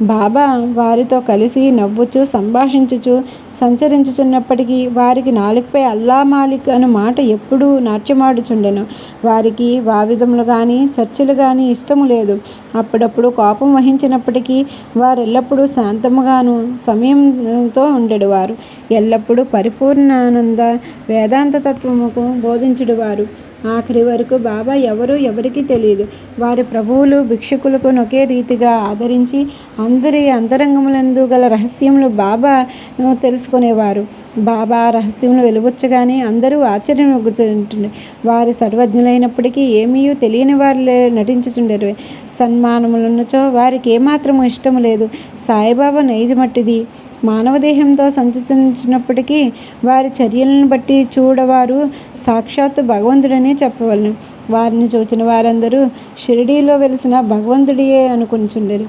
బాబా వారితో కలిసి నవ్వుచూ సంభాషించుచు సంచరించుచున్నప్పటికీ వారికి నాలుకపై అల్లా మాలిక్ అను మాట ఎప్పుడూ నాట్యమాడుచుండెను. వారికి వావిదములు కానీ చర్చలు కానీ ఇష్టము లేదు. అప్పుడప్పుడు కోపం వహించినప్పటికీ వారెల్లప్పుడూ శాంతముగాను సంయమనంతో ఉండెడువారు. ఎల్లప్పుడూ పరిపూర్ణానంద వేదాంత తత్వముకు బోధించుడువారు. ఆఖరి వరకు బాబా ఎవరో ఎవరికీ తెలియదు. వారి ప్రభువులు భిక్షుకులకు ఒకే రీతిగా ఆదరించి అందరి అంతరంగములందు గల రహస్యములు బాబా తెలుసుకునేవారు. బాబా రహస్యములు వెలువచ్చగానే అందరూ ఆశ్చర్యమొగ్గుచుంటుండే. వారి సర్వజ్ఞులైనప్పటికీ ఏమీ తెలియని వారిలే నటించుచుండెరు. సన్మానములున్నచో వారికి ఏమాత్రము ఇష్టము లేదు. సాయిబాబా నైజమట్టిది. మానవదేహంతో సంచరించినప్పటికీ వారి చర్యలను బట్టి చూడవారు సాక్షాత్తు భగవంతుడనే చెప్పవలను. వారిని చూచిన వారందరూ షిరిడీలో వెలిసిన భగవంతుడియే అనుకొనుచుండెరు.